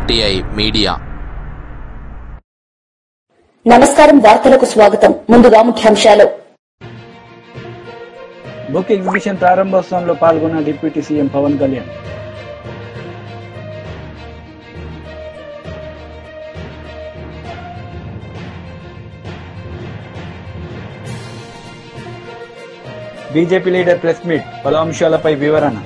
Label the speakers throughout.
Speaker 1: RTI media.
Speaker 2: నమస్కారం, వార్తలకు స్వాగతం. ముందుగా ముఖ్యాంశాలు.
Speaker 3: బుక్ ఎగ్జిబిషన్ ప్రారంభోత్సవంలో పాల్గొన్న deputy CM Pawan Kalyan. BJP leader press meet, పలు అంశాలపై వివరణ.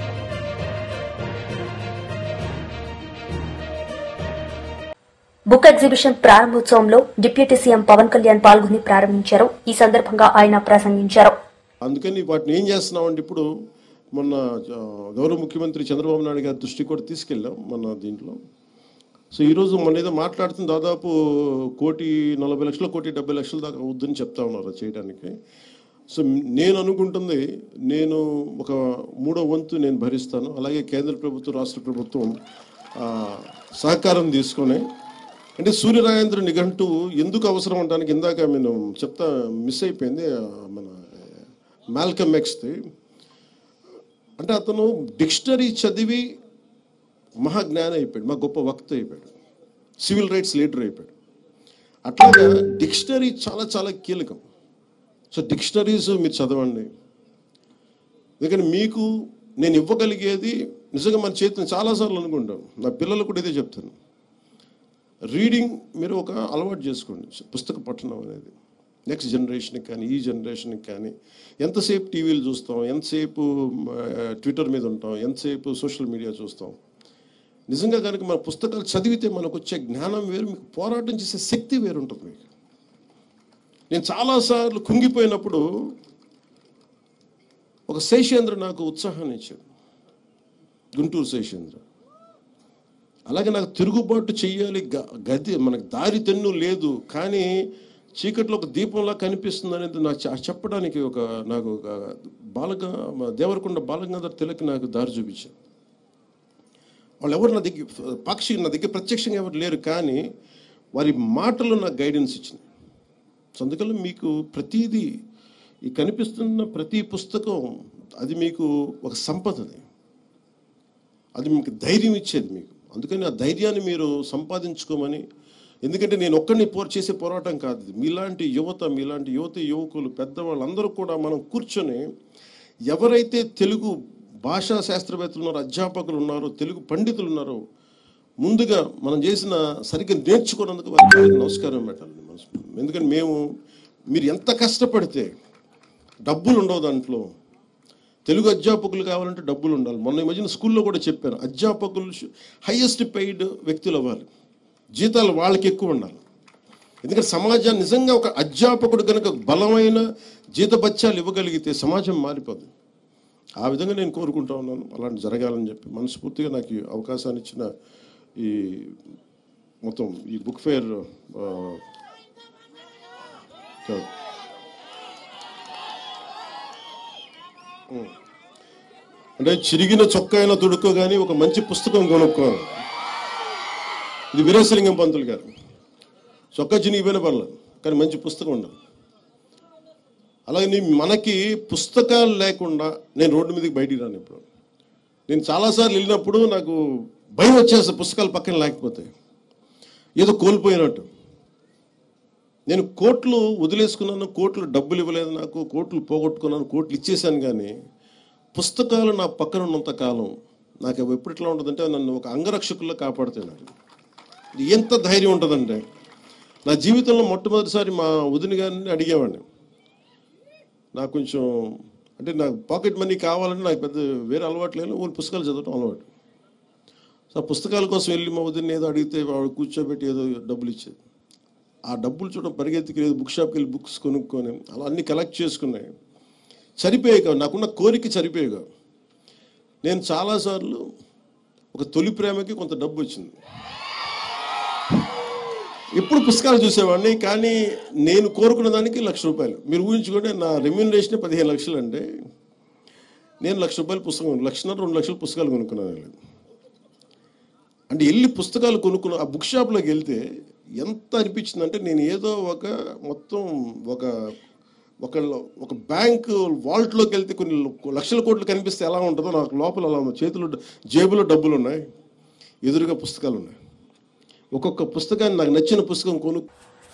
Speaker 2: బుక్ ఎగ్జిబిషన్ ప్రారంభోత్సవంలో డిప్యూటీ సీఎం పవన్ కళ్యాణ్ పాల్గొని ప్రారంభించారు. ఈ సందర్భంగా ఆయన ప్రసంగించారు.
Speaker 4: అందుకని వాటిని ఏం చేస్తున్నామంటే ఇప్పుడు మొన్న గౌరవ ముఖ్యమంత్రి చంద్రబాబు నాయుడు గారి దృష్టి కూడా తీసుకెళ్ళాం మన దీంట్లో. సో ఈరోజు మన ఏదో మాట్లాడుతున్న దాదాపు 1,40,00,000 1,70,00,000 దాకా అవుద్దని చెప్తా ఉన్నారు చేయడానికి. సో నేను అనుకుంటుంది, నేను ఒక 3వ వంతు నేను భరిస్తాను. అలాగే కేంద్ర ప్రభుత్వం, రాష్ట్ర ప్రభుత్వం సహకారం తీసుకొని, అంటే సూర్యరాజేంద్ర నిఘంటు ఎందుకు అవసరం అంటానికి ఇందాక నేను చెప్తా మిస్ అయిపోయింది. మన మాల్కమ్ ఎక్స్ది, అంటే అతను డిక్షనరీ చదివి మహాజ్ఞాని అయిపోయాడు, మా గొప్ప వక్త అయిపోయాడు, సివిల్ రైట్స్ లీడర్ అయిపోయాడు. అట్లాగా డిక్షనరీ చాలా చాలా కీలకం. సో డిక్షనరీస్ మీరు చదవండి. ఎందుకంటే మీకు నేను ఇవ్వగలిగేది నిజంగా మన చేతిని చాలాసార్లు అనుకుంటాం. నా పిల్లలు కూడా ఇదే చెప్తాను, రీడింగ్ మీరు ఒక అలవాటు చేసుకోండి, పుస్తక పఠనం అనేది. నెక్స్ట్ జనరేషన్కి కానీ ఈ జనరేషన్కి కానీ ఎంతసేపు టీవీలు చూస్తాం, ఎంతసేపు ట్విట్టర్ మీద ఉంటాం, ఎంతసేపు సోషల్ మీడియా చూస్తాం. నిజంగా కనుక మన పుస్తకాలు చదివితే మనకు వచ్చే జ్ఞానం వేరు, మీకు పోరాటం చేసే శక్తి వేరు ఉంటుంది మీకు. నేను చాలాసార్లు కుంగిపోయినప్పుడు ఒక శేషేంద్ర నాకు ఉత్సాహాన్ని ఇచ్చాడు, గుంటూరు శేషేంద్ర. అలాగే నాకు తిరుగుబాటు చెయ్యాలి, గది మనకు దారి తెన్ను లేదు, కానీ చీకట్లో ఒక దీపంలా కనిపిస్తుంది అనేది నాకు చెప్పడానికి నాకు దేవరకొండ బాలగంగాధర్ తిలక్ నాకు దారి చూపించారు. వాళ్ళు ఎవరు నా దగ్గర ప్రత్యక్షంగా ఎవరు లేరు, కానీ వారి మాటలు నాకు గైడెన్స్ ఇచ్చినాయి. సో అందుకని మీకు ప్రతిదీ ఈ కనిపిస్తున్న ప్రతి పుస్తకం అది మీకు ఒక సంపదది, అది మీకు ధైర్యం ఇచ్చేది మీకు. అందుకని ఆ ధైర్యాన్ని మీరు సంపాదించుకోమని. ఎందుకంటే నేను ఒక్కడిని చేసే పోరాటం కాదు, మీలాంటి యువకులు, పెద్దవాళ్ళందరూ కూడా మనం కూర్చొని ఎవరైతే తెలుగు భాషా శాస్త్రవేత్తలు ఉన్నారో, అధ్యాపకులు ఉన్నారో, తెలుగు పండితులు ఉన్నారో, ముందుగా మనం చేసిన సరిగ్గా నేర్చుకున్నందుకు వారికి నమస్కారం పెట్టాలి. ఎందుకంటే మీరు ఎంత కష్టపడితే డబ్బులు ఉండవు దాంట్లో. తెలుగు అధ్యాపకులు కావాలంటే డబ్బులు ఉండాలి. మొన్న ఈ మధ్యన స్కూల్లో కూడా చెప్పాను, అధ్యాపకులు హైయెస్ట్ పెయిడ్ వ్యక్తులు అవ్వాలి, జీతాలు వాళ్ళకి ఎక్కువ ఉండాలి. ఎందుకంటే సమాజాన్ని నిజంగా ఒక అధ్యాపకుడు కనుక బలమైన జీతభత్యాలు ఇవ్వగలిగితే సమాజం మారిపోదు. ఆ విధంగా నేను కోరుకుంటా ఉన్నాను, అలాంటి జరగాలని చెప్పి. మనస్ఫూర్తిగా నాకు ఈ అవకాశాన్ని ఇచ్చిన ఈ మొత్తం ఈ బుక్ ఫేర్ అంటే చిరిగిన చొక్కా అయినా తుడుక్కో కానీ ఒక మంచి పుస్తకం కొనుక్కోవాలి. ఇది వీరేశలింగం పంతులు గారు, చొక్కా చినిగిపోయిన పర్లేదు కానీ మంచి పుస్తకం ఉండాలి. అలాగే మనకి పుస్తకాలు లేకుండా నేను రోడ్డు మీదకి బయటికి రాను. ఇప్పుడు నేను చాలాసార్లు వెళ్ళినప్పుడు నాకు భయం వచ్చేస్తుంది, పుస్తకాలు పక్కన లేకపోతే ఏదో కోల్పోయినట్టు. నేను కోట్లు వదిలేసుకున్నాను, కోట్లు డబ్బులు ఇవ్వలేదు నాకు, కోట్లు పోగొట్టుకున్నాను, కోట్లు ఇచ్చేసాను, కానీ పుస్తకాలు నా పక్కన ఉన్నంత కాలం నాకు ఎప్పుడు ఎట్లా ఉంటుందంటే నన్ను ఒక అంగరక్షకుల్లో కాపాడుతాయి. నాకు ఎంత ధైర్యం ఉంటుందంటే, నా జీవితంలో మొట్టమొదటిసారి మా వదిన గారిని అడిగేవాడిని, నాకు కొంచెం అంటే నాకు పాకెట్ మనీ కావాలంటే నాకు పెద్ద వేరే అలవాటు లేదు, ఊరి పుస్తకాలు చదవటం అలవాటు. సో ఆ పుస్తకాల కోసం వెళ్ళి మా వదిన ఏదో అడిగితే వాడు కూర్చోబెట్టి ఏదో డబ్బులు ఇచ్చేది. ఆ డబ్బులు చూడడం పరిగెత్తికి లేదు, బుక్ షాప్కి వెళ్ళి బుక్స్ కొనుక్కొని అలా అన్నీ కలెక్ట్ చేసుకున్నాయి. సరిపోయేగా, నాకున్న కోరిక సరిపోయేగా. నేను చాలాసార్లు ఒక తొలి ప్రేమకి కొంత డబ్బు వచ్చింది, ఎప్పుడు పుస్తకాలు చూసేవాడిని, కానీ నేను కోరుకున్న దానికి ₹1,00,000. మీరు ఊహించుకుంటే నా రెమ్యూనరేషన్ 15,00,000 అంటే నేను ₹1,00,000 పుస్తకం, 1,00,000 2 లక్షల పుస్తకాలు కొనుక్కున్నాను. అంటే వెళ్ళి పుస్తకాలు కొనుక్కున్న ఆ బుక్ షాప్లోకి వెళ్తే ఎంత అనిపించిందంటే, నేను ఏదో మొత్తం ఒక బ్యాంక్ వాల్ట్లోకి వెళ్తే కొన్ని లక్షల కోట్లు కనిపిస్తే ఎలా ఉంటుందో నాకు లోపల అలా ఉంది. చేతులు జేబులో డబ్బులు ఉన్నాయి, ఎదురుగా పుస్తకాలు ఉన్నాయి. ఒక్కొక్క పుస్తకాన్ని నాకు నచ్చిన పుస్తకం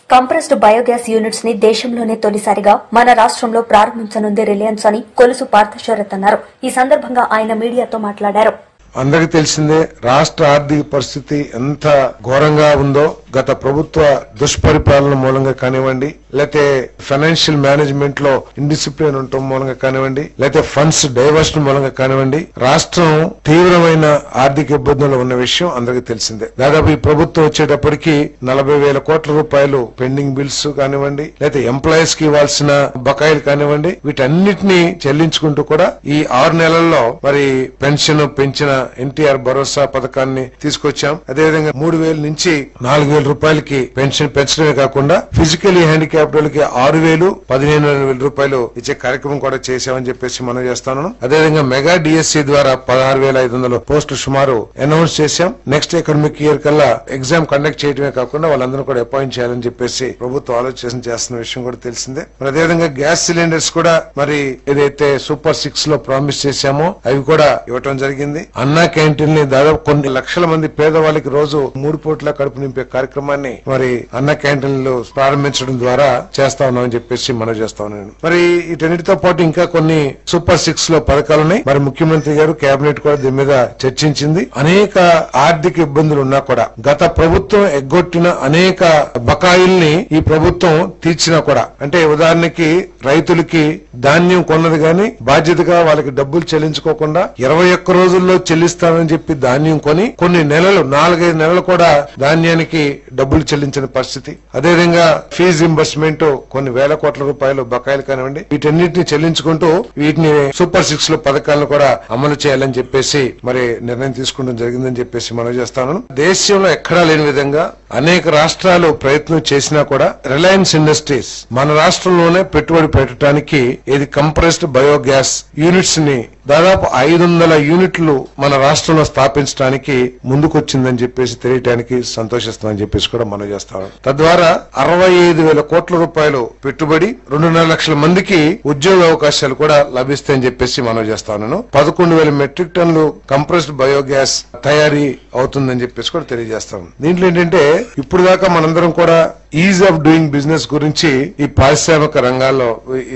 Speaker 2: కంప్రెస్డ్ బయోగ్యాస్ యూనిట్స్ ని దేశంలోనే తొలిసారిగా మన రాష్ట్రంలో ప్రారంభించనుంది రిలయన్స్ అని కొలుసు పార్థసారథి అన్నారు. ఈ సందర్భంగా ఆయన మీడియాతో మాట్లాడారు.
Speaker 1: అందరికి తెలిసిందే రాష్ట్ర ఆర్థిక పరిస్థితి ఎంత ఘోరంగా ఉందో. గత ప్రభుత్వ దుష్పరిపాలన మూలంగా కానివ్వండి, లేకపోతే ఫైనాన్షియల్ మేనేజ్మెంట్ లో ఇండిసిప్లిన్ ఉండటం మూలంగా కానివ్వండి, లేకపోతే ఫండ్స్ డైవర్షన్ మూలంగా కానివ్వండి, రాష్ట్రం తీవ్రమైన ఆర్థిక ఇబ్బందులు ఉన్న విషయం అందరికి తెలిసిందే. దాదాపు ఈ ప్రభుత్వం వచ్చేటప్పటికి 40,000 కోట్ల రూపాయలు పెండింగ్ బిల్స్ కానివ్వండి, లేకపోతే ఎంప్లాయీస్ కి ఇవ్వాల్సిన బకాయిలు కానివ్వండి, వీటన్నిటిని చెల్లించుకుంటూ కూడా ఈ 6 నెలల్లో మరి పెన్షన్ పెంచిన ఎన్టీఆర్ భరోసా పథకాన్ని తీసుకొచ్చాం. అదేవిధంగా 3,000 నుంచి 4,000 రూపాయలకి పెన్షన్ పెంచడమే కాకుండా ఫిజికలీ హ్యాండిక్యాప్డ్ వాళ్ళకి 6,000, 15,000 రూపాయలు ఇచ్చే కార్యక్రమం కూడా చేశామని చెప్పేసి మనం చేస్తాను. అదేవిధంగా మెగా డిఎస్సి ద్వారా 16,500 పోస్టులు సుమారు అనౌన్స్ చేశాం. నెక్స్ట్ అకాడమిక్ ఇయర్ కల్లా ఎగ్జామ్ కండక్ట్ చేయడమే కాకుండా వాళ్ళందరూ కూడా అపాయింట్ చేయాలని చెప్పేసి ప్రభుత్వం ఆలోచన చేస్తున్న విషయం కూడా తెలిసిందే. మరి అదేవిధంగా గ్యాస్ సిలిండర్స్ కూడా మరి ఏదైతే సూపర్ 6 లో ప్రామిస్ చేశామో అవి కూడా ఇవ్వటం జరిగింది. అన్నా క్యాంటీన్ ని దాదాపు కొన్ని లక్షల మంది పేదవాళ్ళకి రోజు 3 పూట్ల కడుపు నింపే కార్యక్రమాన్ని మరి అన్న క్యాంటీన్లు ప్రారంభించడం ద్వారా చేస్తా ఉన్నామని చెప్పేసి మనం చేస్తా ఉన్నాను. మరి వీటన్నిటితో పాటు ఇంకా కొన్ని సూపర్ 6 లో పథకాలున్నాయి. మరి ముఖ్యమంత్రి గారు కేబినెట్ కూడా దీని మీద చర్చించింది. అనేక ఆర్థిక ఇబ్బందులు ఉన్నా కూడా గత ప్రభుత్వం ఎగ్గొట్టిన అనేక బకాయిల్ని ఈ ప్రభుత్వం తీర్చినా కూడా, అంటే ఉదాహరణకి రైతులకి ధాన్యం కొన్నది గాని బాధ్యతగా వాళ్ళకి డబ్బులు చెల్లించుకోకుండా 21 రోజుల్లో చెల్లిస్తానని చెప్పి ధాన్యం కొని కొన్ని నెలలు 4-5 నెలలు కూడా ధాన్యానికి డబ్బులు చెల్లించిన పరిస్థితి. అదేవిధంగా ఫీజు రింబర్స్మెంట్ కొన్ని వేల కోట్ల రూపాయలు బకాయిలు కానివ్వండి, వీటన్నిటిని చెల్లించుకుంటూ వీటిని సూపర్ 6 లో పథకాలను కూడా అమలు చేయాలని చెప్పేసి మరి నిర్ణయం తీసుకోవడం జరిగిందని చెప్పేసి మనం చేస్తాను. దేశంలో ఎక్కడా లేని విధంగా అనేక రాష్ట్రాలు ప్రయత్నం చేసినా కూడా రిలయన్స్ ఇండస్ట్రీస్ మన రాష్ట్రంలోనే పెట్టుబడి పెట్టడానికి ఇది కంప్రెస్డ్ బయోగ్యాస్ యూనిట్స్ ని దాదాపు 500 యూనిట్లు మన రాష్ట్రంలో స్థాపించడానికి ముందుకొచ్చిందని చెప్పేసి తెలియటానికి సంతోషిస్తామని చెప్పేసి కూడా మనం చేస్తాం. తద్వారా 65,000 కోట్ల రూపాయలు పెట్టుబడి 2.5 లక్షల మందికి ఉద్యోగ అవకాశాలు కూడా లభిస్తాయని చెప్పేసి మనం చేస్తాను. 11,000 మెట్రిక్ టన్నులు కంప్రెస్డ్ బయోగ్యాస్ తయారీ అవుతుందని చెప్పేసి కూడా తెలియజేస్తాం. దీంట్లో ఏంటంటే ఇప్పుడు దాకా మనందరం కూడా ఈజ్ ఆఫ్ డూయింగ్ బిజినెస్ గురించి ఈ పారిశ్రామిక రంగాల్లో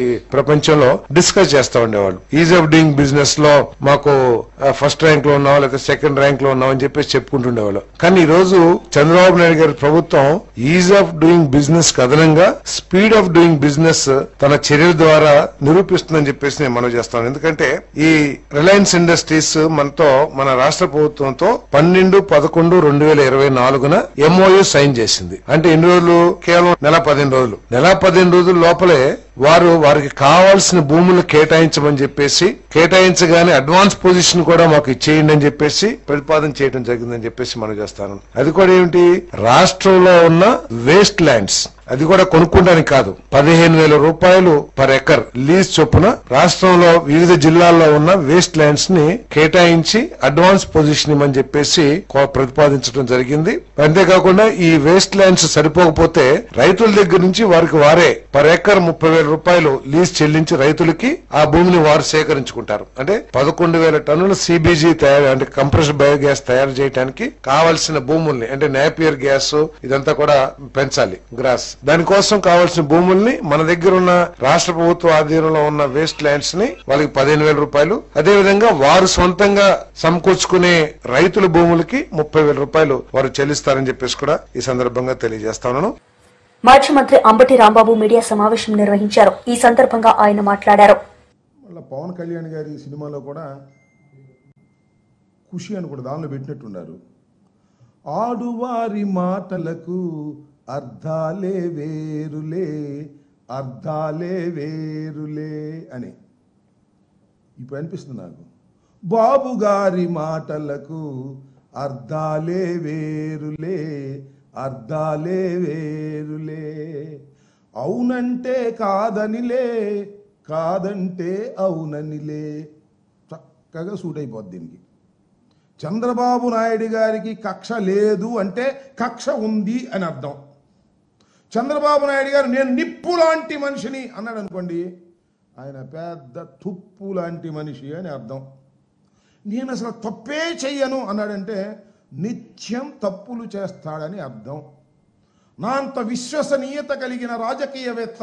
Speaker 1: ఈ ప్రపంచంలో డిస్కస్ చేస్తా ఉండేవాళ్ళు. ఈజ్ ఆఫ్ డూయింగ్ బిజినెస్ లో మాకు ఫస్ట్ ర్యాంక్ లో ఉన్నాం లేదా సెకండ్ ర్యాంక్ లో ఉన్నాం అని చెప్పేసి చెప్పుకుంటుండేవాళ్ళు. కానీ ఈ రోజు చంద్రబాబు నాయుడు గారి ప్రభుత్వం ఈజ్ ఆఫ్ డూయింగ్ బిజినెస్ అదనంగా స్పీడ్ ఆఫ్ డూయింగ్ బిజినెస్ తన చర్యల ద్వారా నిరూపిస్తుందని చెప్పేసి నేను మనవి చేస్తాను. ఎందుకంటే ఈ రిలయన్స్ ఇండస్ట్రీస్ మనతో మన రాష్ట్ర ప్రభుత్వంతో 12/11/2024 MOU సైన్ చేసింది. అంటే ఎన్ని రోజులు? కేవలం నెల 15 రోజుల లోపలే వారికి కావాల్సిన భూములు కేటాయించమని చెప్పేసి కేటాయించగానే అడ్వాన్స్ పొజిషన్ కూడా మాకు ఇచ్చేయండి అని చెప్పేసి ప్రతిపాదన చేయడం జరిగిందని చెప్పేసి మనం చేస్తాను. అది కూడా ఏమిటి? రాష్ట్రంలో ఉన్న వేస్ట్ ల్యాండ్స్ అది కూడా కొనుక్కోవడానికి కాదు, 15,000 రూపాయలు పర్ ఎకర్ లీజ్ చొప్పున రాష్ట్రంలో వివిధ జిల్లాల్లో ఉన్న వేస్ట్ ల్యాండ్స్ ని కేటాయించి అడ్వాన్స్ పొజిషన్ ఇవ్వమని చెప్పేసి ప్రతిపాదించడం జరిగింది. అంతేకాకుండా ఈ వేస్ట్ ల్యాండ్స్ సరిపోకపోతే రైతుల దగ్గర నుంచి వారే పర్ ఎకర్ 30,000 రూపాయలు లీజ్ చెల్లించి రైతులకి ఆ భూమిని వారు సేకరించుకుంటారు. అంటే 11,000 టన్నుల CBG తయారు, అంటే కంప్రెస్డ్ బయోగ్యాస్ తయారు చేయడానికి కావాల్సిన భూముల్ని, అంటే నేపియర్ గ్యాస్ ఇదంతా కూడా పెంచాలి, గ్రాస్. దానికోసం కావాల్సిన భూముల్ని మన దగ్గర ఉన్న రాష్ట్ర ప్రభుత్వ ఆధీనంలో ఉన్న వేస్ట్ ల్యాండ్స్ ని వాళ్ళకి 15,000 రూపాయలు, అదేవిధంగా వారు సొంతంగా సమకూర్చుకునే రైతుల భూములకి 30,000 రూపాయలు వారు చెల్లిస్తారని చెప్పేసి కూడా ఈ సందర్భంగా తెలియజేస్తాను.
Speaker 2: మాజీ మంత్రి అంబటి రాంబాబు మీడియా సమావేశం నిర్వహించారు. ఈ సందర్భంగా ఆయన మాట్లాడారు.
Speaker 5: పవన్ కళ్యాణ్ గారి సినిమాలో కూడా ఖుషి అని కూడా దానిలో పెట్టినట్టున్నారు. ఆడువారి మాటలకు అర్థాలే వేరులే అని ఇప్పుడు అనిపిస్తుంది నాకు. బాబు గారి మాటలకు అర్థాలే వేరులే అవునంటే కాదనిలే, కాదంటే అవుననిలే. చక్కగా సూట్ అయిపోద్ది దీనికి. చంద్రబాబు నాయుడు గారికి కక్ష లేదు అంటే కక్ష ఉంది అని అర్థం. చంద్రబాబు నాయుడు గారు నేను నిప్పు లాంటి మనిషిని అన్నాడు అనుకోండి, ఆయన పెద్ద తుప్పు లాంటి మనిషి అని అర్థం. నేను అసలు తప్పే చెయ్యను అన్నాడంటే నిత్యం తప్పులు చేస్తాడని అర్థం. నా అంత విశ్వసనీయత కలిగిన రాజకీయవేత్త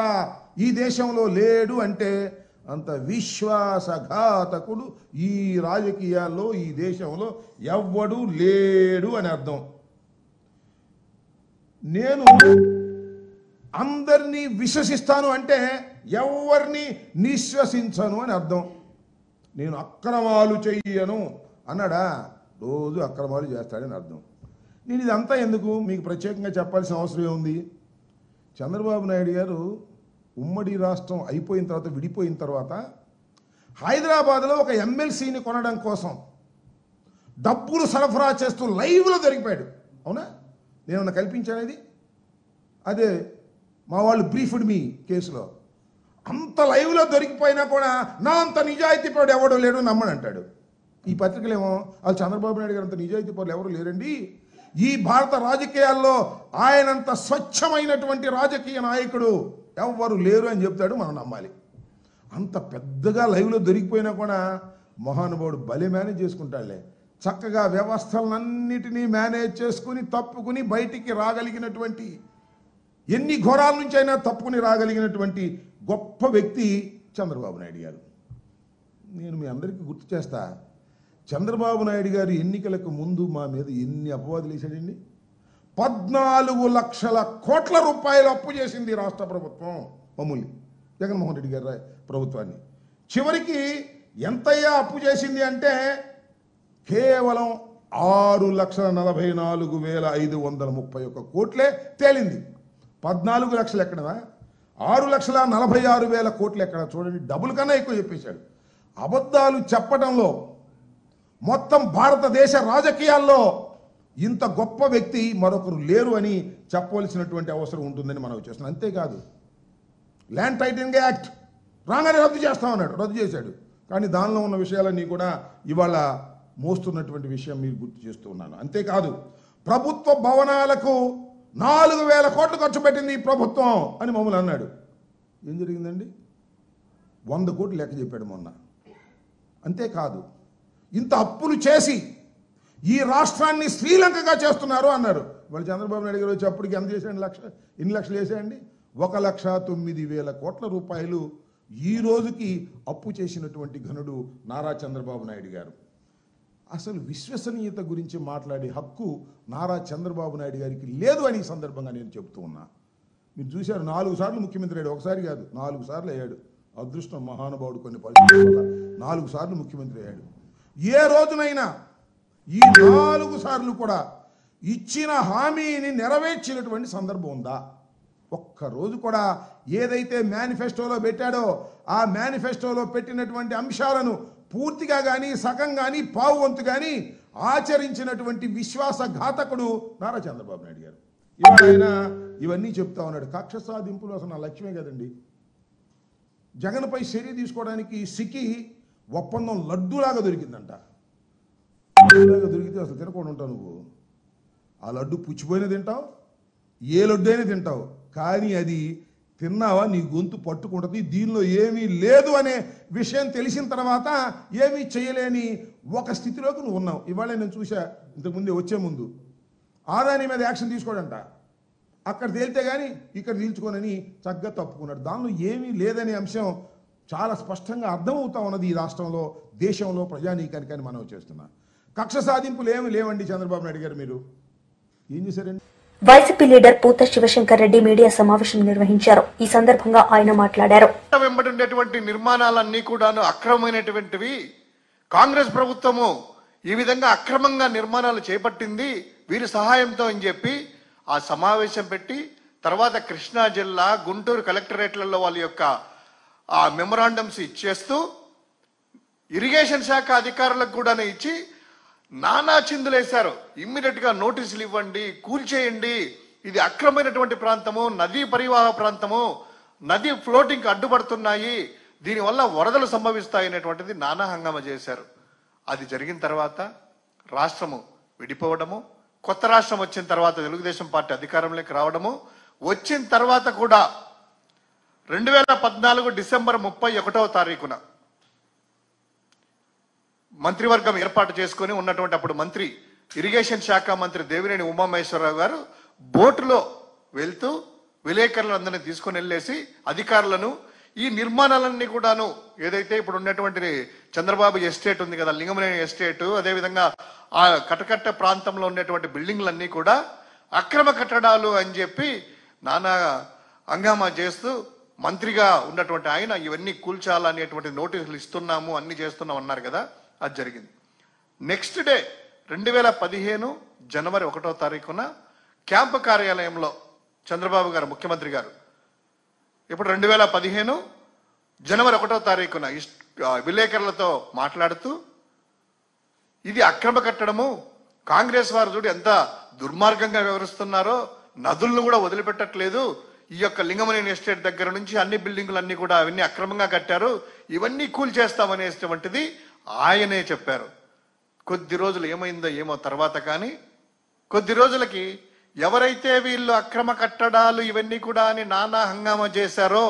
Speaker 5: ఈ దేశంలో లేడు అంటే అంత విశ్వాసఘాతకుడు ఈ రాజకీయాల్లో ఈ దేశంలో ఎవ్వడూ లేడు అని అర్థం. నేను అందరినీ విశ్వసిస్తాను అంటే ఎవరిని నిశ్వసించను అని అర్థం. నేను అక్రమాలు చెయ్యను అన్నాడా, రోజు అక్రమాలు చేస్తాడని అర్థం. నేను ఇదంతా ఎందుకు మీకు ప్రత్యేకంగా చెప్పాల్సిన అవసరం ఏముంది? చంద్రబాబు నాయుడు గారు ఉమ్మడి రాష్ట్రం అయిపోయిన తర్వాత, విడిపోయిన తర్వాత హైదరాబాద్లో ఒక ఎమ్మెల్సీని కొనడం కోసం డబ్బులు సరఫరా చేస్తూ లైవ్లో దొరికిపోయాడు. అవునా? నేనన్నా కల్పించానేది? అదే మా వాళ్ళు బ్రీఫ్డ్ మీ కేసులో అంత లైవ్లో దొరికిపోయినా కూడా నా అంత నిజాయితీ పరుడు ఎవడో లేడు నమ్మని అంటాడు. ఈ పత్రికలేమో వాళ్ళు చంద్రబాబు నాయుడు గారు అంత నిజాయితీ పరులు ఎవరు లేరండి, ఈ భారత రాజకీయాల్లో ఆయనంత స్వచ్ఛమైనటువంటి రాజకీయ నాయకుడు ఎవరు లేరు అని చెప్తాడు. మనం నమ్మాలి. అంత పెద్దగా లైవ్లో దొరికిపోయినా కూడా మహానుభావుడు భలే మేనేజ్ చేసుకుంటాడులే. చక్కగా వ్యవస్థలన్నిటినీ మేనేజ్ చేసుకుని తప్పుకుని బయటికి రాగలిగినటువంటి, ఎన్ని ఘోరాల నుంచి అయినా తప్పుకుని రాగలిగినటువంటి గొప్ప వ్యక్తి చంద్రబాబు నాయుడు గారు. నేను మీ అందరికీ గుర్తు చేస్తా, చంద్రబాబు నాయుడు గారు ఎన్నికలకు ముందు మా మీద ఎన్ని అపవాదులు వేశాడండి. 14 లక్షల కోట్ల రూపాయలు అప్పు చేసింది రాష్ట్ర ప్రభుత్వం మమ్మల్ని, జగన్మోహన్ రెడ్డి గారి ప్రభుత్వాన్ని. చివరికి ఎంతయ్యా అప్పు చేసింది అంటే కేవలం 6,44,531 కోట్లే తేలింది. 14 లక్షలు ఎక్కడదా, 6,46,000 కోట్లు ఎక్కడ? చూడండి, డబుల్ కన్నా ఎక్కువ చెప్పేశాడు. అబద్ధాలు చెప్పడంలో మొత్తం భారతదేశ రాజకీయాల్లో ఇంత గొప్ప వ్యక్తి మరొకరు లేరు అని చెప్పవలసినటువంటి అవసరం ఉంటుందని మనం చేస్తున్నాం. అంతేకాదు, ల్యాండ్ టైటిలింగ్ యాక్ట్ రాగానే రద్దు చేస్తామన్నాడు, రద్దు చేశాడు. కానీ దానిలో ఉన్న విషయాలన్నీ కూడా ఇవాళ మోస్తున్నటువంటి విషయం మీకు గుర్తు చేస్తూ ఉన్నాను. అంతేకాదు, ప్రభుత్వ భవనాలకు 4,000 కోట్లు ఖర్చు పెట్టింది ఈ ప్రభుత్వం అని మమ్మల్ని అన్నాడు. ఏం జరిగిందండి? 100 కోట్లు లెక్క చెప్పాడు మొన్న. అంతేకాదు, ఇంత అప్పులు చేసి ఈ రాష్ట్రాన్ని శ్రీలంకగా చేస్తున్నారు అన్నారు. వాళ్ళు చంద్రబాబు నాయుడు గారు వచ్చేప్పటికి ఎంత చేశాడు? ఎన్ని లక్షలు వేసాయండి? 1,09,000 కోట్ల రూపాయలు ఈ రోజుకి అప్పు చేసినటువంటి ఘనుడు నారా చంద్రబాబు నాయుడు గారు. అసలు విశ్వసనీయత గురించి మాట్లాడే హక్కు నారా చంద్రబాబు నాయుడు గారికి లేదు అని ఈ సందర్భంగా నేను చెప్తూ ఉన్నా. మీరు చూశారు, 4 సార్లు ముఖ్యమంత్రి అయ్యాడు. ఒకసారి కాదు, 4 సార్లు అయ్యాడు. అదృష్టం మహానుభావుడు, కొన్ని పరిస్థితుల వల్ల 4 సార్లు ముఖ్యమంత్రి అయ్యాడు. ఏ రోజునైనా ఈ 4 సార్లు కూడా ఇచ్చిన హామీని నెరవేర్చినటువంటి సందర్భం ఉందా? ఒక్కరోజు కూడా ఏదైతే మేనిఫెస్టోలో పెట్టాడో ఆ మేనిఫెస్టోలో పెట్టినటువంటి అంశాలను పూర్తిగా కానీ సగం కానీ పావు వంతు కానీ ఆచరించినటువంటి విశ్వాసఘాతకుడు నారా చంద్రబాబు నాయుడు గారు. ఇవాళ ఆయన ఇవన్నీ చెప్తా ఉన్నాడు. కక్ష సాధింపులు అసలు నా లక్ష్యమే కదండి. జగన్పై చర్య తీసుకోవడానికి సిక్కి ఒప్పందం లడ్డూలాగా దొరికిందంట. లడ్డూలాగా దొరికితే అసలు తినకుండా ఉంటావు నువ్వు. ఆ లడ్డు పుచ్చిపోయినా తింటావు, ఏ లడ్డు అయినా తింటావు, కానీ అది తిన్నావా నీ గొంతు పట్టుకుంటుంది. దీనిలో ఏమీ లేదు అనే విషయం తెలిసిన తర్వాత ఏమీ చేయలేని ఒక స్థితిలోకి నువ్వు ఉన్నావు. ఇవాళ నేను చూసా, ఇంతకుముందే వచ్చే ముందు ఆదాని మీద యాక్షన్ తీసుకోడంట. అక్కడ తేలితే కానీ ఇక్కడ తీల్చుకోనని చక్కగా తప్పుకున్నాడు. దానిలో ఏమీ లేదనే అంశం చాలా స్పష్టంగా అర్థమవుతా ఉన్నది ఈ రాష్ట్రంలో, దేశంలో, ప్రజానీకానికి అని మనం చేస్తున్నా. కక్ష సాధింపులు ఏమి లేవండి. చంద్రబాబు నాయుడు గారు మీరు ఏం చేశారండి?
Speaker 2: వైసీపీ లీడర్ పూత శివశంకర్ రెడ్డి మీడియా సమావేశం నిర్వహించారు. ఈ సందర్భంగా ఆయన మాట్లాడారు.
Speaker 6: వెంబడి ఉండేటువంటి నిర్మాణాలన్నీ కూడాను అక్రమమైనటువంటివి. కాంగ్రెస్ ప్రభుత్వము ఈ విధంగా అక్రమంగా నిర్మాణాలు చేపట్టింది వీరి సహాయంతో అని చెప్పి ఆ సమావేశం పెట్టి, తర్వాత కృష్ణా జిల్లా, గుంటూరు కలెక్టరేట్లలో వాళ్ళ యొక్క ఆ మెమొరాండమ్స్ ఇచ్చేస్తూ ఇరిగేషన్ శాఖ అధికారులకు కూడా ఇచ్చి నానా చిందులేశారు. ఇమ్మీడియట్ గా నోటీసులు ఇవ్వండి, కూల్చేయండి, ఇది అక్రమైనటువంటి ప్రాంతము, నదీ పరివాహ ప్రాంతము, నది ఫ్లోటింగ్ అడ్డుపడుతున్నాయి, దీనివల్ల వరదలు సంభవిస్తాయనేటువంటిది నానా హంగామా చేశారు. అది జరిగిన తర్వాత రాష్ట్రము విడిపోవడము, కొత్త రాష్ట్రం వచ్చిన తర్వాత తెలుగుదేశం పార్టీ అధికారంలోకి రావడము, వచ్చిన తర్వాత కూడా 2014 డిసెంబర్ 31వ తారీఖున మంత్రివర్గం ఏర్పాటు చేసుకుని ఉన్నటువంటి అప్పుడు మంత్రి ఇరిగేషన్ శాఖ మంత్రి దేవినేని ఉమామహేశ్వరరావు గారు బోటులో వెళ్తూ విలేకరులందరినీ తీసుకొని వెళ్ళేసి అధికారులను ఈ నిర్మాణాలన్నీ కూడాను ఏదైతే ఇప్పుడు ఉన్నటువంటి చంద్రబాబు ఎస్టేట్ ఉంది కదా, లింగమనేని ఎస్టేట్, అదేవిధంగా ఆ కటకట్ట ప్రాంతంలో ఉన్నటువంటి బిల్డింగ్లన్నీ కూడా అక్రమ కట్టడాలు అని చెప్పి నానా హంగామా చేస్తూ మంత్రిగా ఉన్నటువంటి ఆయన ఇవన్నీ కూల్చాలనేటువంటి నోటీసులు ఇస్తున్నాము, అన్ని చేస్తున్నాం అన్నారు కదా. అది జరిగింది. నెక్స్ట్ డే 2015 జనవరి 1వ తారీఖున క్యాంపు కార్యాలయంలో చంద్రబాబు గారు ముఖ్యమంత్రి గారు ఇప్పుడు 2015 జనవరి 1వ తారీఖున విలేకరులతో మాట్లాడుతూ ఇది అక్రమ కట్టడము, కాంగ్రెస్ వారు చూడు ఎంత దుర్మార్గంగా వివరిస్తున్నారో, నదులను కూడా వదిలిపెట్టట్లేదు, ఈ యొక్క లింగమనేని ఎస్టేట్ దగ్గర నుంచి అన్ని బిల్డింగులన్నీ కూడా అవన్నీ అక్రమంగా కట్టారు, ఇవన్నీ కూల్చేస్తామనేటువంటిది ఆయనే చెప్పారు. కొద్ది రోజులు ఏమైందో ఏమో తర్వాత, కానీ కొద్ది రోజులకి ఎవరైతే వీళ్ళు అక్రమ కట్టడాలు ఇవన్నీ కూడా అని నానా హంగామా చేశారో,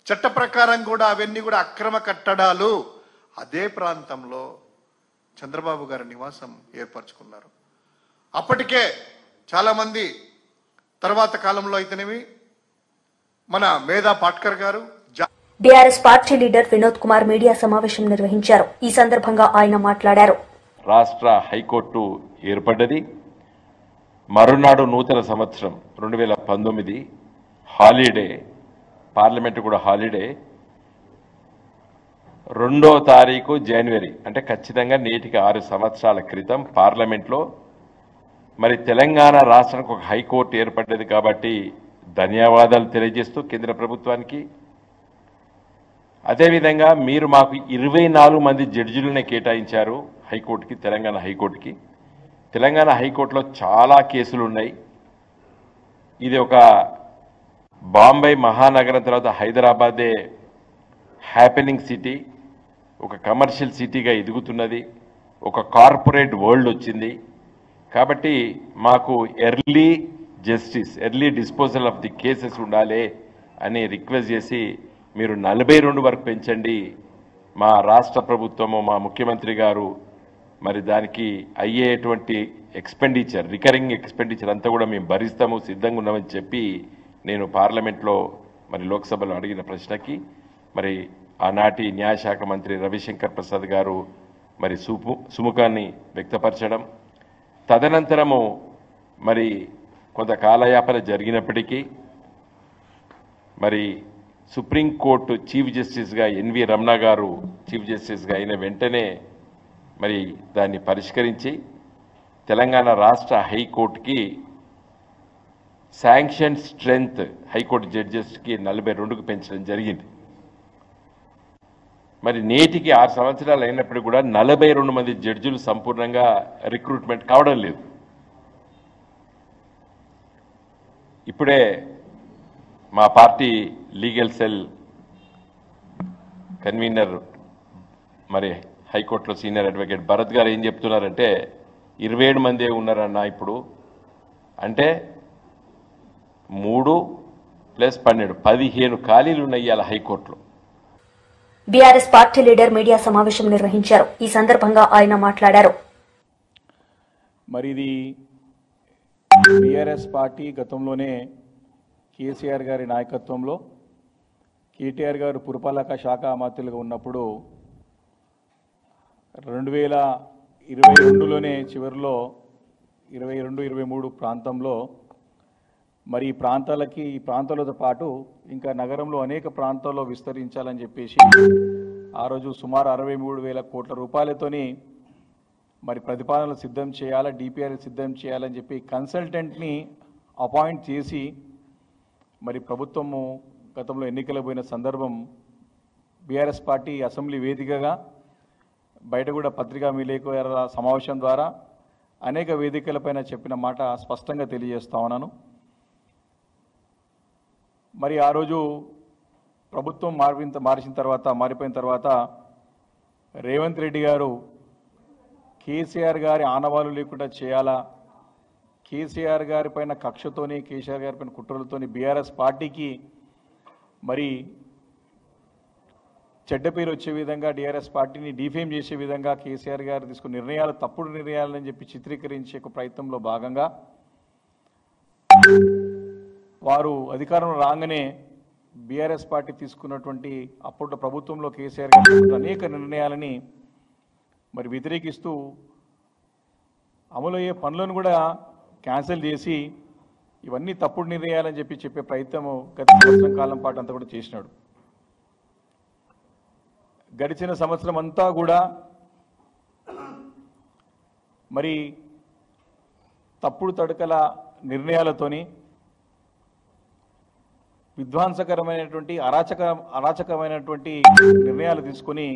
Speaker 6: చట్ట ప్రకారం కూడా అవన్నీ కూడా అక్రమ కట్టడాలు, అదే ప్రాంతంలో చంద్రబాబు గారి నివాసం ఏర్పరచుకున్నారు. అప్పటికే చాలా మంది తర్వాత కాలంలో అయితేనేమి మన మేధా పాట్కర్ గారు,
Speaker 2: BRS party leader Vinod Kumar media సమావేశం నిర్వహించారు. ఈ సందర్భంగా ఆయన మాట్లాడారు.
Speaker 7: రాష్ట్ర హైకోర్టు ఏర్పడ్డది. మరునాడు నూతన సంవత్సరం 2019 హాలిడే, పార్లమెంట్ కూడా హాలిడే. 2వ తారీఖు జనవరి అంటే ఖచ్చితంగా నేటికి 6 సంవత్సరాల క్రితం పార్లమెంట్లో మరి తెలంగాణ రాష్ట్రానికి ఒక హైకోర్టు ఏర్పడ్డది కాబట్టి ధన్యవాదాలు తెలియజేస్తూ కేంద్ర ప్రభుత్వానికి, అదేవిధంగా మీరు మాకు 24 మంది జడ్జిలనే కేటాయించారు హైకోర్టుకి, తెలంగాణ హైకోర్టుకి. తెలంగాణ హైకోర్టులో చాలా కేసులు ఉన్నాయి. ఇది ఒక బాంబే మహానగరం తర్వాత హైదరాబాదే హ్యాపెనింగ్ సిటీ, ఒక కమర్షియల్ సిటీగా ఎదుగుతున్నది, ఒక కార్పొరేట్ వరల్డ్ వచ్చింది. కాబట్టి మాకు early justice, early disposal of the cases ఉండాలి అని రిక్వెస్ట్ చేసి మీరు 42 వరకు పెంచండి. మా రాష్ట్ర ప్రభుత్వము, మా ముఖ్యమంత్రి గారు మరి దానికి అయ్యేటువంటి ఎక్స్పెండిచర్, రికరింగ్ ఎక్స్పెండిచర్ అంతా కూడా మేము భరిస్తాము, సిద్ధంగా ఉన్నామని చెప్పి నేను పార్లమెంట్లో మరి లోక్సభలో అడిగిన ప్రశ్నకి మరి ఆనాటి న్యాయశాఖ మంత్రి రవిశంకర్ ప్రసాద్ గారు మరి సుముఖాన్ని వ్యక్తపరచడం, తదనంతరము మరి కొంత కాలయాపన జరిగినప్పటికీ మరి సుప్రీంకోర్టు చీఫ్ జస్టిస్గా ఎన్వి రమణ గారు చీఫ్ జస్టిస్గా అయిన వెంటనే మరి దాన్ని పరిష్కరించి తెలంగాణ రాష్ట్ర హైకోర్టుకి శాంక్షన్ స్ట్రెంగ్త్ హైకోర్టు జడ్జెస్కి 42కు పెంచడం జరిగింది. మరి నేటికి 6 సంవత్సరాలు అయినప్పటికీ కూడా 42 మంది జడ్జిలు సంపూర్ణంగా రిక్రూట్మెంట్ కావడం లేదు. ఇప్పుడే మా పార్టీ లీగల్ సెల్ కన్వీనర్ మరి హైకోర్టులో సీనియర్ అడ్వకేట్ భరత్ గారు ఏం చెప్తున్నారంటే 27 మందే ఉన్నారన్న ఇప్పుడు, అంటే 3 + 12 15 ఖాళీలు ఉన్నాయి ఇవాళ హైకోర్టులో.
Speaker 2: బీఆర్ఎస్ పార్టీ లీడర్ మీడియా సమావేశం నిర్వహించారు. ఈ సందర్భంగా ఆయన మాట్లాడారు.
Speaker 8: మరి ఇది బీఆర్ఎస్ పార్టీ గతంలోనే కేసీఆర్ గారి నాయకత్వంలో కేటీఆర్ గారు పురపాలక శాఖ మంత్రులుగా ఉన్నప్పుడు 2022లోనే చివరిలో 22-23 ప్రాంతంలో మరి ఈ ప్రాంతాలతో పాటు ఇంకా నగరంలో అనేక ప్రాంతాల్లో విస్తరించాలని చెప్పేసి ఆ రోజు సుమారు 63,000 కోట్ల రూపాయలతోని మరి ప్రతిపాదనలు సిద్ధం చేయాలా, డిపిఆర్ సిద్ధం చేయాలని చెప్పి కన్సల్టెంట్ని అపాయింట్ చేసి మరి ప్రభుత్వము గతంలో ఎన్నికలకు పోయిన సందర్భం బీఆర్ఎస్ పార్టీ అసెంబ్లీ వేదికగా బయట కూడా పత్రికా విలేకరుల సమావేశం ద్వారా అనేక వేదికలపైన చెప్పిన మాట స్పష్టంగా తెలియజేస్తా ఉన్నాను. మరి ఆ రోజు ప్రభుత్వం మారిపోయిన తర్వాత రేవంత్ రెడ్డి గారు కేసీఆర్ గారి ఆనవాలు లేకుండా చేయాలా, కేసీఆర్ గారి పైన కక్షతోని, కేసీఆర్ గారి పైన కుట్రలతోని బీఆర్ఎస్ పార్టీకి మరి చెడ్డ పేరు వచ్చే విధంగా టీఆర్ఎస్ పార్టీని డిఫేమ్ చేసే విధంగా కేసీఆర్ గారు తీసుకున్న నిర్ణయాలు తప్పుడు నిర్ణయాలని చెప్పి చిత్రీకరించే ఒక ప్రయత్నంలో భాగంగా వారు అధికారంలో రాగానే బీఆర్ఎస్ పార్టీ తీసుకున్నటువంటి అప్పట్లో ప్రభుత్వంలో కేసీఆర్ గారు తీసుకున్న అనేక నిర్ణయాలని మరి వ్యతిరేకిస్తూ అమలయ్యే పనులను కూడా క్యాన్సిల్ చేసి ఇవన్నీ తప్పుడు నిర్ణయాలని చెప్పే ప్రయత్నం గత సంవత్సరం కాలం పాటు అంతా కూడా చేసినాడు. గడిచిన సంవత్సరం అంతా కూడా మరి తప్పుడు తడకల నిర్ణయాలతోని విధ్వంసకరమైనటువంటి అరాచకమైనటువంటి నిర్ణయాలు తీసుకొని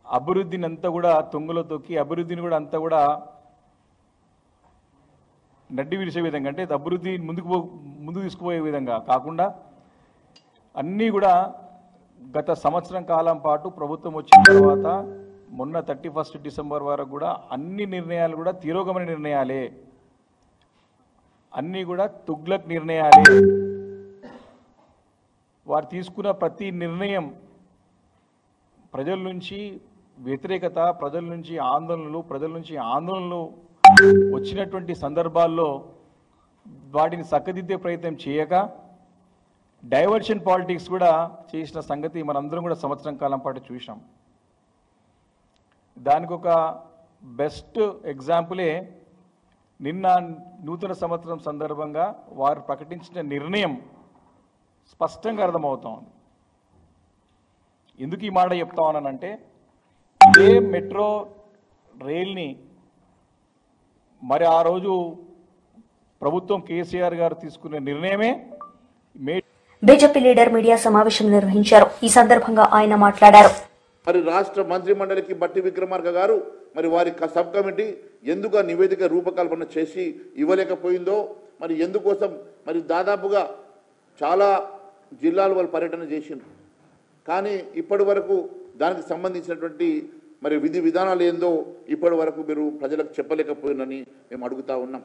Speaker 8: అభివృద్ధిని అంతా కూడా తొంగలో తొక్కి అభివృద్ధిని కూడా అంతా కూడా నడ్డి విరిసే విధంగా అంటే అభివృద్ధి ముందుకు తీసుకుపోయే విధంగా కాకుండా అన్నీ కూడా గత సంవత్సరం కాలం పాటు ప్రభుత్వం వచ్చిన తర్వాత మొన్న 31 డిసెంబర్ వరకు కూడా అన్ని నిర్ణయాలు కూడా తిరోగమన నిర్ణయాలే, అన్నీ కూడా తుగ్లక్ నిర్ణయాలే. వారు తీసుకున్న ప్రతి నిర్ణయం ప్రజల నుంచి వ్యతిరేకత, ప్రజల నుంచి ఆందోళనలు వచ్చినటువంటి సందర్భాల్లో వాటిని చక్కదిద్దే ప్రయత్నం చేయక డైవర్షన్ పాలిటిక్స్ కూడా చేసిన సంగతి మనందరం కూడా సంవత్సరం కాలం పాటు చూసాం. దానికి ఒక బెస్ట్ ఎగ్జాంపులే నిన్న నూతన సంవత్సరం సందర్భంగా వారు ప్రకటించిన నిర్ణయం స్పష్టంగా అర్థమవుతా ఉంది. ఎందుకు ఈ మాట చెప్తా ఉన్నానంటే ఇదే మెట్రో రైల్ని మరి ఆ రోజు ప్రభుత్వం కేసీఆర్ గారు తీసుకునే నిర్ణయమే
Speaker 2: బీజేపీ లీడర్ మీడియా సమావేశం నిర్వహించారు. ఈ సందర్భంగా ఆయన మాట్లాడారు.
Speaker 9: మరి రాష్ట్ర మంత్రి మండలికి బట్టి విక్రమార్క గారు మరి వారి సబ్ కమిటీ ఎందుకు ఆ నివేదిక రూపకల్పన చేసి ఇవ్వలేకపోయిందో, మరి ఎందుకోసం మరి దాదాపుగా చాలా జిల్లాలు వాళ్ళు పర్యటన చేసిండ్రు, కానీ ఇప్పటి వరకు దానికి సంబంధించినటువంటి మరి విధి విధానాలు ఏందో ఇప్పటి వరకు మీరు ప్రజలకు చెప్పలేకపోయినని మేము అడుగుతా ఉన్నాం.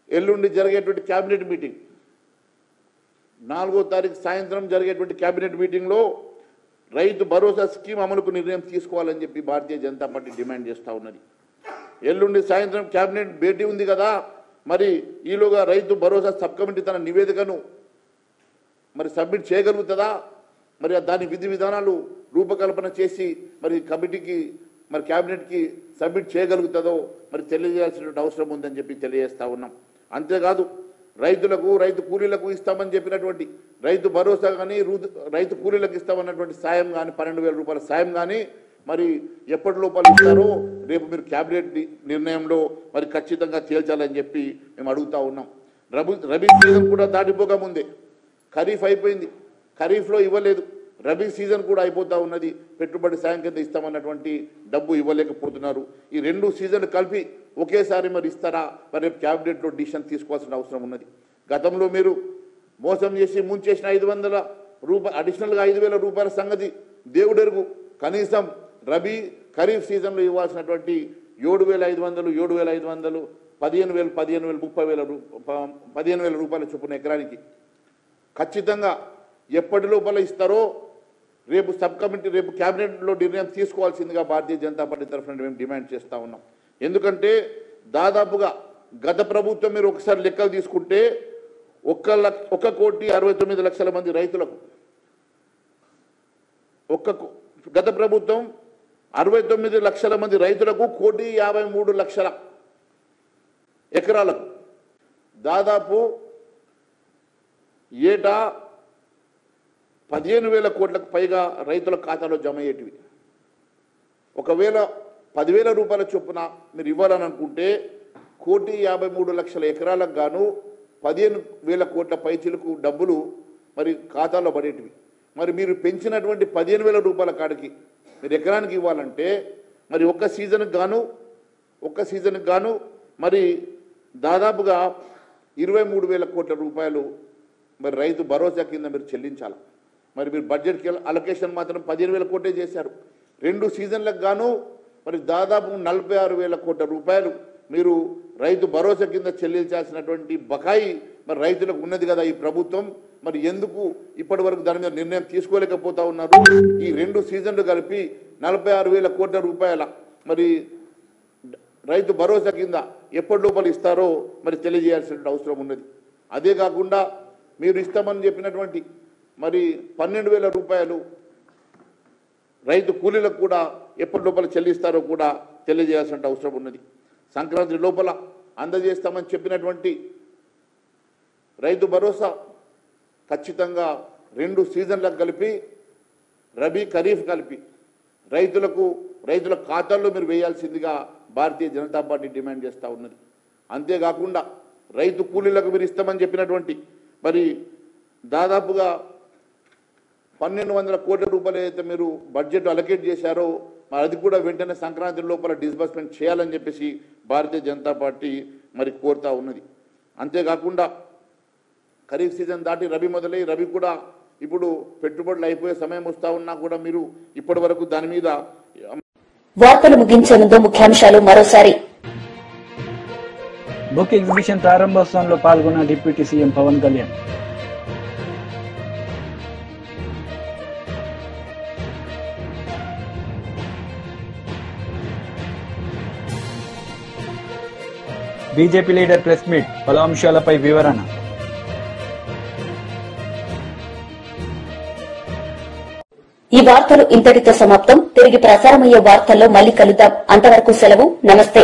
Speaker 9: ఎల్లుండి జరిగేటువంటి క్యాబినెట్ మీటింగ్ 4వ తారీఖు సాయంత్రం జరిగేటువంటి క్యాబినెట్ మీటింగ్లో రైతు భరోసా స్కీమ్ అమలుకు నిర్ణయం తీసుకోవాలని చెప్పి భారతీయ జనతా పార్టీ డిమాండ్ చేస్తూ ఉన్నది. ఎల్లుండి సాయంత్రం క్యాబినెట్ భేటీ ఉంది కదా, మరి ఈలోగా రైతు భరోసా సబ్ కమిటీ తన నివేదికను మరి సబ్మిట్ చేయగలుగుతుందా, మరి దాని విధి విధానాలు రూపకల్పన చేసి మరి కమిటీకి మరి క్యాబినెట్కి సబ్మిట్ చేయగలుగుతుందో మరి తెలియజేయాల్సినటువంటి అవసరం ఉందని చెప్పి తెలియజేస్తూ ఉన్నాం. అంతేకాదు రైతులకు రైతు కూలీలకు ఇస్తామని చెప్పినటువంటి రైతు భరోసా కానీ రైతు కూలీలకు ఇస్తామన్నటువంటి సాయం కానీ 12,000 రూపాయల సాయం కానీ మరి ఎప్పటి లోపల ఇస్తారో రేపు మీరు క్యాబినెట్ నిర్ణయంలో మరి ఖచ్చితంగా తేల్చాలని చెప్పి మేము అడుగుతా ఉన్నాం. రబీ సీజన్ కూడా దాటిపోగా ముందే ఖరీఫ్ అయిపోయింది, ఖరీఫ్లో ఇవ్వలేదు, రబీ సీజన్ కూడా అయిపోతూ ఉన్నది, పెట్టుబడి సాయం కింద ఇస్తామన్నటువంటి డబ్బు ఇవ్వలేకపోతున్నారు. ఈ 2 సీజన్లు కలిపి ఒకేసారి మరి ఇస్తారా, మరి రేపు క్యాబినెట్లో డిసిషన్ తీసుకోవాల్సిన అవసరం ఉన్నది. గతంలో మీరు మోసం చేసి ముంచేసిన 500 రూపాయలు అడిషనల్గా 5,000 రూపాయల సంగతి దేవుడెరుగు. కనీసం రబీ ఖరీఫ్ సీజన్లో ఇవ్వాల్సినటువంటి 7,500 7,500 15,000 30,000 రూపాయల చొప్పున ఎకరానికి ఖచ్చితంగా ఎప్పటి లోపల ఇస్తారో రేపు సబ్ కమిటీ రేపు క్యాబినెట్లో నిర్ణయం తీసుకోవాల్సిందిగా భారతీయ జనతా పార్టీ తరఫున మేము డిమాండ్ చేస్తూ ఉన్నాం. ఎందుకంటే దాదాపుగా గత ప్రభుత్వం మీరు ఒకసారి లెక్కలు తీసుకుంటే 1,69,00,000 మంది రైతులకు గత ప్రభుత్వం 69 లక్షల మంది రైతులకు 1,53,00,000 ఎకరాలకు దాదాపు ఏటా 15,000 కోట్లకు పైగా రైతుల ఖాతాలో జమ అయ్యేటివి. ఒకవేళ 10,000 రూపాయల చొప్పున మీరు ఇవ్వాలని అనుకుంటే 1,53,00,000 ఎకరాలకు గాను 15,000 కోట్ల పైచిలకు డబ్బులు మరి ఖాతాలో పడేటివి. మరి మీరు పెంచినటువంటి 15,000 రూపాయల కాడికి మీరు ఎకరానికి ఇవ్వాలంటే మరి ఒక్క సీజన్కి గాను మరి దాదాపుగా 23,000 కోట్ల రూపాయలు మరి రైతు భరోసా కింద మీరు చెల్లించాలి. మరి మీరు బడ్జెట్కి అలొకేషన్ మాత్రం 15,000 కోట్లే చేశారు. 2 సీజన్లకు గాను మరి దాదాపు 46,000 కోట్ల రూపాయలు మీరు రైతు భరోసా కింద చెల్లించాల్సినటువంటి బకాయి మరి రైతులకు ఉన్నది కదా ఈ ప్రభుత్వం, మరి ఎందుకు ఇప్పటి వరకు దాని మీద నిర్ణయం తీసుకోలేకపోతా ఉన్నారు? ఈ 2 సీజన్లు కలిపి 46,000 కోట్ల రూపాయల మరి రైతు భరోసా కింద ఎప్పటి లోపల ఇస్తారో మరి తెలియజేయాల్సిన అవసరం ఉన్నది. అదే కాకుండా మీరు ఇస్తామని చెప్పినటువంటి మరి 12,000 రూపాయలు రైతు కూలీలకు కూడా ఎప్పటి లోపల చెల్లిస్తారో కూడా తెలియజేయాల్సిన అవసరం ఉన్నది. సంక్రాంతి లోపల అందజేస్తామని చెప్పినటువంటి రైతు భరోసా ఖచ్చితంగా 2 సీజన్లకు కలిపి రబీ ఖరీఫ్ కలిపి రైతుల ఖాతాల్లో మీరు వేయాల్సిందిగా భారతీయ జనతా పార్టీ డిమాండ్ చేస్తూ ఉన్నది. అంతేకాకుండా రైతు కూలీలకు మీరు ఇస్తామని చెప్పినటువంటి మరి దాదాపుగా 1,200 కోట్ల రూపాయలు ఏదైతే మీరు బడ్జెట్ అలొకేట్ చేశారో మరి అది కూడా వెంటనే సంక్రాంతి లోపల డిస్బర్స్మెంట్ చేయాలని చెప్పేసి భారతీయ జనతా పార్టీ మరి కోరుతా ఉన్నది. అంతేకాకుండా ఖరీఫ్ సీజన్ దాటి రబీ మొదలై రబీ కూడా ఇప్పుడు పెట్టుబడులు అయిపోయే సమయం వస్తూ ఉన్నా కూడా మీరు ఇప్పటి వరకు దాని మీద.
Speaker 2: వార్తలు ముగించే ముందు ముఖ్యాంశాలు మరోసారి.
Speaker 3: బుక్ ఎగ్జిబిషన్ ప్రారంభోత్సవంలో పాల్గొన్న deputy CM Pawan Kalyan. BJP leader press meet, పలు అంశాలపై వివరణ.
Speaker 2: ఈ వార్తలు ఇంతటితో సమాప్తం. తిరిగి ప్రసారమయ్యే వార్తల్లో మళ్లీ కలుద్దాం. అంతవరకు సెలవు. నమస్తే.